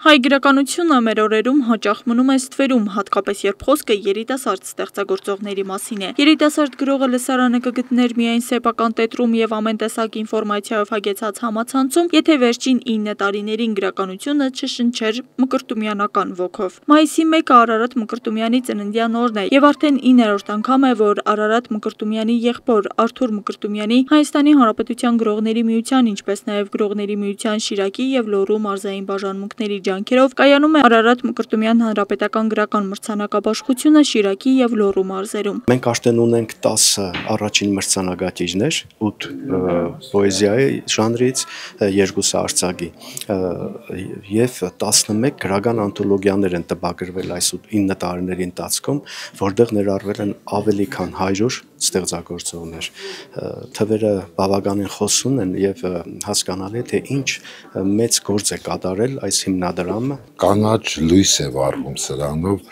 Հայ գրականությունը մեր օրերում հաճախ մնում է ստվերում, հատկապես երբ խոսքը երիտասարդ ստեղծագործողների մասին է։ Երիտասարդ գրողը լսարանը կգտներ միայն սեփական տետրում եւ ամեն տեսակ ինֆորմացիայով հագեցած համացանցում, եթե վերջին 9 տարիներին գրականությունը չշնչեր մկրտումյանական ոգով։ Մայիսի 1-ը Արարատ Մկրտումյանի ծննդյան օրն է եւ արդեն 9-րդ անգամ է, որ Արարատ Մկրտումյանի եղբոր Արթուր Մկրտումյանի Հայաստանի Հանրապետության Գրողների միության, ինչպես նաեւ Գրողների միության Շիրակի եւ Լոռու մարզային բաժանմունքների ջանքերով կայանում է Արարատ Մկրտումյան հանրապետական գրական մրցանակաբաշխությունը Շիրակի եւ Լոռու մարզերում։ Մենք արդեն ունենք 10 առաջին մրցանակակիրներ, 8 պոեզիայի ժանրից, 2 արձակի եւ 11 գրական անթոլոգիաներ են տպագրվել այս 9 տարիների ընթացքում, որտեղ ներառվել են ավելի քան 100 ստեղծագործողներ։ Թվերը բավականին խոսուն են եւ հասկանալի է, թե ինչ մեծ գործ է կատարել այս հիմնադրամը։ Կանաչ լույս է վառվում սրանով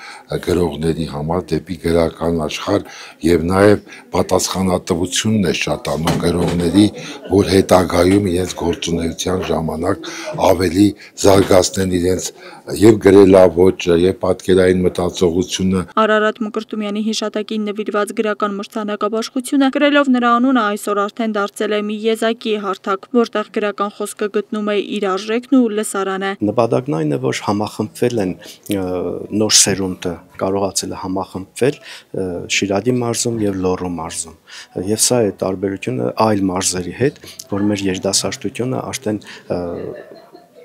գրողների համար դեպի գրական աշխարհ եւ նաեւ պատասխանատվությունն է շատանում գրողների, որ հետագայում իրենց գործունեության ժամանակ ավելի զարգացնեն իրենց եւ գրելաոճը եւ պատկերային մտածողությունը։ Արարատ Մկրտումյանի հիշատակին նվիրված գրական մրցանակաբաշխությունը գրելով նրա անունը այսօր արդեն դարձել է մի եզակի հարթակ, որտեղ գրական խոսքը գտնում է իր արժեքն ու լսարանը։ Նպատակն այն է, որ համախմբվել են նոր սերունդը, կարողացել է համախմբվել Շիրակի մարզում եւ Լոռու մարզում։ Եվ սա է տարբերությունը այլ մարզերի հետ, որ մեր երիտասարդությունը արդեն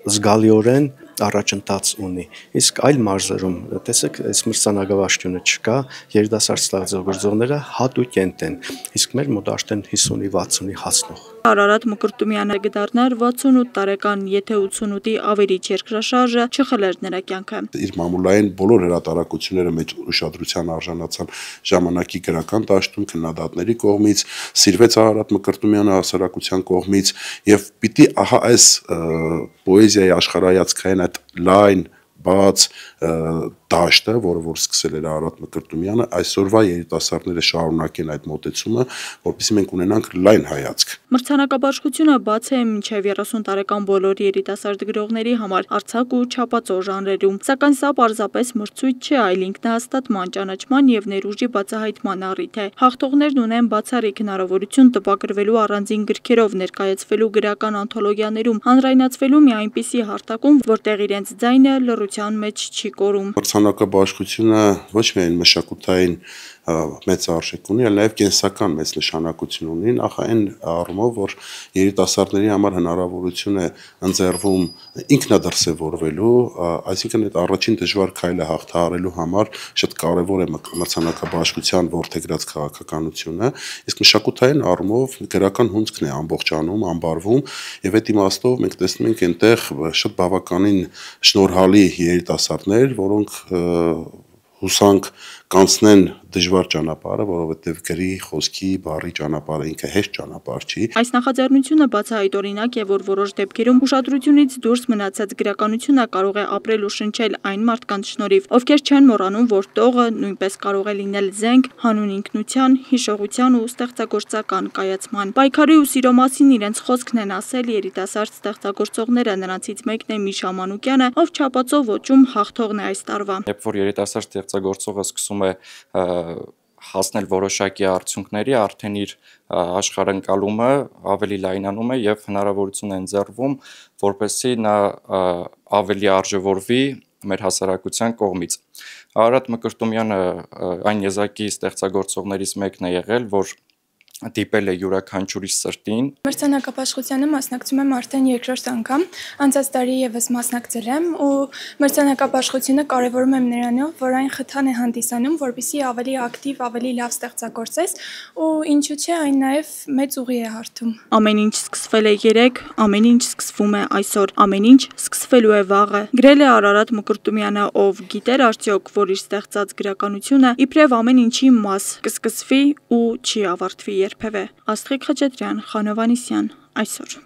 զգալիորեն առաջընթաց ունի։ Իսկ այլ մարզերում, տեսեք, այս մրցանակաբաշխությունը չկա, երիտասարդ ստեղծագործողները հատուկ են, իսկ մեր մոտ արդեն 50-ի 60-ի հասնող։ Արարատ Մկրտումյանը կդառնար 68 տարեկան, եթե 88-ի ավերիչ երկրաշարժը չխլեր նրա կյանքը։ Իր մամուլային բոլոր հրատարակությունները մեծ ուշադրության արժանացան ժամանակի գրական դաշտում քննադատների կողմից, սիրվեց Արարատ Մկրտումյանը հասարակության կողմից եւ պիտի ահա այս պոեզիայի աշխարհայացքային այդ լայն բաց դաշտը, որը որ սկսել էր Արարատ Մկրտումյանը, այսօրվա երիտասարդները շարունակեն այդ մոտեցումը, որպեսզի մենք ունենանք լայն հայացք։ Մրցանակաբաշխությունը բաց է մինչև 30 տարեկան բոլոր երիտասարդ գրողների համար արձակ ու չափածո ժանրերում, սակայն սա պարզապես մրցույթ չէ, այլ ինքնահաստատման, ճանաչման եւ ներուժի բացահայտման առիթ է։ Հաղթողներն ունեն բացառիկ հնարավորություն տպագրվելու առանձին գրքերով, ներկայացվելու գրական անթոլոգիաներում, հանրայնացվելու մի այնպիսի հարթակում, որտեղ իրենց ձայնը լռության մեջ չի կորում։ Մրցանակաբաշխությունը ոչ միայն մշակութային մեծ արժեք ունի, այլ նաև կենսական մեծ նշանակություն ունի, նախ այն առումով, որ երիտասարդների համար հնարավորություն է ընձեռվում ինքնադրսևորվելու, այսինքն այդ առաջին դժվար քայլը հաղթահարելու համար շատ կարևոր է մրցանակաբաշխության որդեգրած քաղաքականությունը, իսկ մշակութային առումով գրական հունձքն է ամբողջանում, ամբարվում, եւ այդ իմաստով մենք տեսնում ենք այնտեղ շատ բավականին շնորհալի երիտասարդներ, որոնք հուսանք կանցնեն դժվար ճանապարհը, որովհետև գրի, խոսքի, բառի ճանապարհը ինքը հեշտ ճանապարհ չի։ Այս նախաձեռնությունը բացահայտ օրինակ է, որ որոշ դեպքերում ուշադրությունից դուրս մնացած գրականությունը կարող է ապրել ու շնչել այն մարդկանց շնորհիվ, ովքեր չեն մոռանում, որ տողը նույնպես կարող է լինել զենք հանուն ինքնության, հիշողության ու ստեղծագործական կայացման։ Պայքարի ու սիրո մասին իրենց խոսքն են ասել երիտասարդ ստեղծագործողները, նրանցից մեկն է Միշա Մանուկյանը, ով չափածո ոճում հաղթողն է այս տարվա։ Երբ որ երիտասարդ ստեղծագործողը սկսում է հասնել որոշակի արդյունքների, արդեն իր աշխարհընկալումը ավելի լայնանում է եւ հնարավորություն է ընձեռվում, որպեսզի նա ավելի արժևորվի մեր հասարակության կողմից։ Արարատ Մկրտումյանը այն եզակի ստեղծագործողներից մեկն է եղել, որ դիպել է յուրաքանչյուրի սրտին։ Մրցանակաբաշխությանը մասնակցում եմ արդեն երկրորդ անգամ, անցած տարի եւս մասնակցել եմ ու մրցանակաբաշխությունը կարևորում եմ նրանով, որ այն խթան է հանդիսանում, որպեսզի ավելի ակտիվ, ավելի լավ ստեղծագործես ու ինչու՞ չէ, այն նաեւ մեծ ուղի է հարթում։ Ամեն ինչ սկսվել է երեկ, ամեն ինչ սկսվում է այսօր, ամեն ինչ սկսվելու է վաղը։ Գրել է Արարատ Մկրտումյանը, ով գիտեր արդյոք, որ իր ստեղծած գրականությունը իբրև ամեն ինչի մաս կսկսվի ու չի ավարտվի երբևէ։ Աստղիկ Խաչատրյան, Խանով Անիսյան, այսօր։